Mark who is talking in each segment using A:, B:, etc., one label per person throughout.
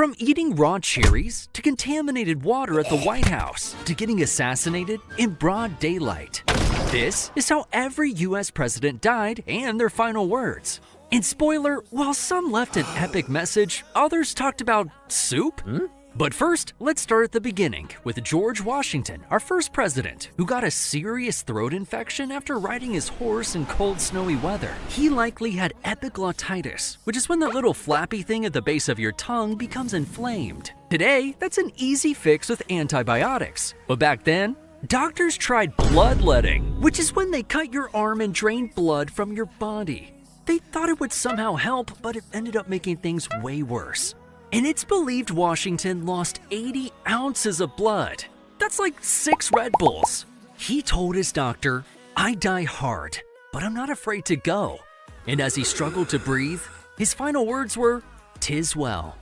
A: From eating raw cherries to contaminated water at the White House to getting assassinated in broad daylight. This is how every US president died and their final words. And spoiler, while some left an epic message, others talked about soup? But first, let's start at the beginning with George Washington, our first president, who got a serious throat infection after riding his horse in cold, snowy weather. He likely had epiglottitis, which is when that little flappy thing at the base of your tongue becomes inflamed. Today, that's an easy fix with antibiotics. But back then, doctors tried bloodletting, which is when they cut your arm and drain blood from your body. They thought it would somehow help, but it ended up making things way worse. And it's believed Washington lost 80 ounces of blood. That's like 6 Red Bulls. He told his doctor, "I die hard, but I'm not afraid to go." And as he struggled to breathe, his final words were, "'Tis well."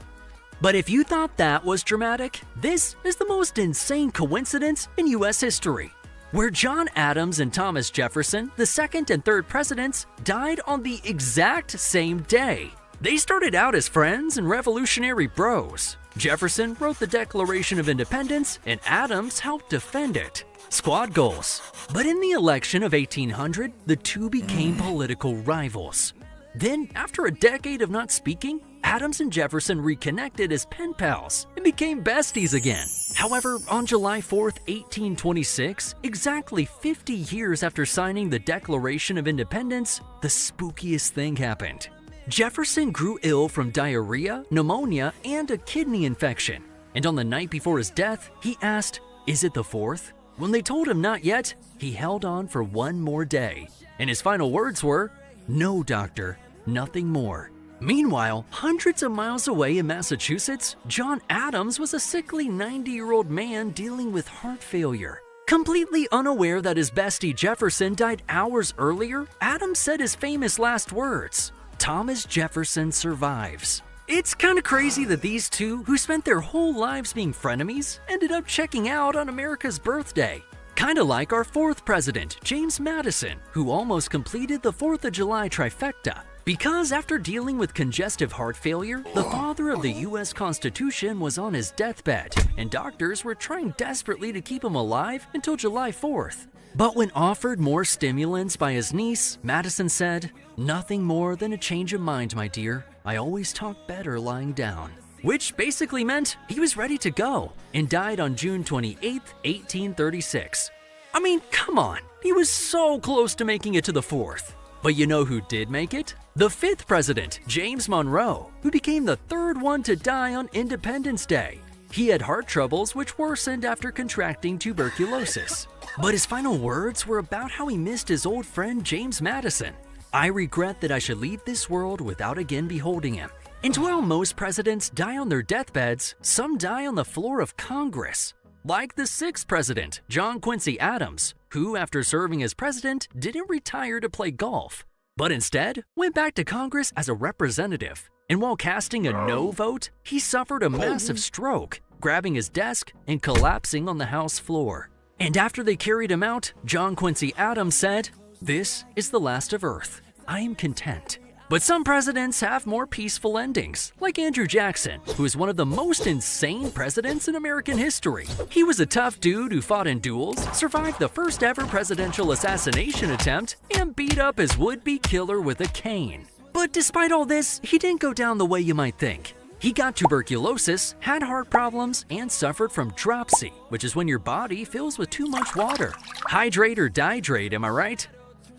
A: But if you thought that was dramatic, this is the most insane coincidence in US history, where John Adams and Thomas Jefferson, the second and third presidents, died on the exact same day. They started out as friends and revolutionary bros. Jefferson wrote the Declaration of Independence, and Adams helped defend it. Squad goals. But in the election of 1800, the two became political rivals. Then, after a decade of not speaking, Adams and Jefferson reconnected as pen pals and became besties again. However, on July 4th, 1826, exactly 50 years after signing the Declaration of Independence, the spookiest thing happened. Jefferson grew ill from diarrhea, pneumonia, and a kidney infection. And on the night before his death, he asked, "Is it the 4th?" When they told him not yet, he held on for one more day. And his final words were, "No, doctor, nothing more." Meanwhile, hundreds of miles away in Massachusetts, John Adams was a sickly 90-year-old man dealing with heart failure. Completely unaware that his bestie Jefferson died hours earlier, Adams said his famous last words, "Thomas Jefferson survives." It's kinda crazy that these two, who spent their whole lives being frenemies, ended up checking out on America's birthday. Kinda like our fourth president, James Madison, who almost completed the 4th of July trifecta. Because after dealing with congestive heart failure, the father of the US Constitution was on his deathbed, and doctors were trying desperately to keep him alive until July 4th. But when offered more stimulants by his niece, Madison said, "Nothing more than a change of mind, my dear. I always talk better lying down." Which basically meant he was ready to go, and died on June 28th, 1836. I mean, come on, he was so close to making it to the 4th. But you know who did make it? The 5th president, James Monroe, who became the 3rd one to die on Independence Day. He had heart troubles which worsened after contracting tuberculosis. But his final words were about how he missed his old friend James Madison. "I regret that I should leave this world without again beholding him." And while most presidents die on their deathbeds, some die on the floor of Congress. Like the 6th president, John Quincy Adams, who after serving as president didn't retire to play golf, but instead went back to Congress as a representative. And while casting a no vote, he suffered a massive stroke, grabbing his desk and collapsing on the House floor. And after they carried him out, John Quincy Adams said, "This is the last of Earth. I am content." But some presidents have more peaceful endings, like Andrew Jackson, who is one of the most insane presidents in American history. He was a tough dude who fought in duels, survived the first ever presidential assassination attempt, and beat up his would-be killer with a cane. But despite all this, he didn't go down the way you might think. He got tuberculosis, had heart problems, and suffered from dropsy, which is when your body fills with too much water. Hydrate or dihydrate, am I right?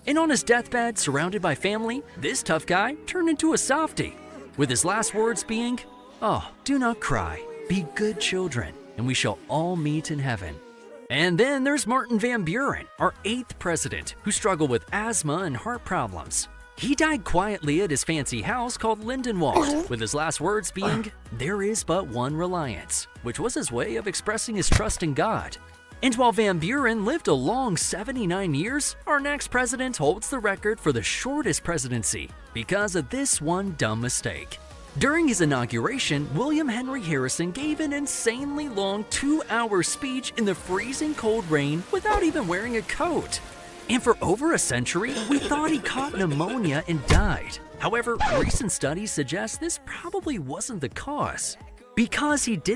A: And on his deathbed, surrounded by family, this tough guy turned into a softie, with his last words being, "Oh, do not cry, be good children, and we shall all meet in heaven." And then there's Martin Van Buren, our 8th president, who struggled with asthma and heart problems. He died quietly at his fancy house called Lindenwald, with his last words being, "There is but one reliance," which was his way of expressing his trust in God. And while Van Buren lived a long 79 years, our next president holds the record for the shortest presidency because of this one dumb mistake. During his inauguration, William Henry Harrison gave an insanely long 2-hour speech in the freezing cold rain without even wearing a coat. And for over a century, we thought he caught pneumonia and died. However, recent studies suggest this probably wasn't the cause. because he didn't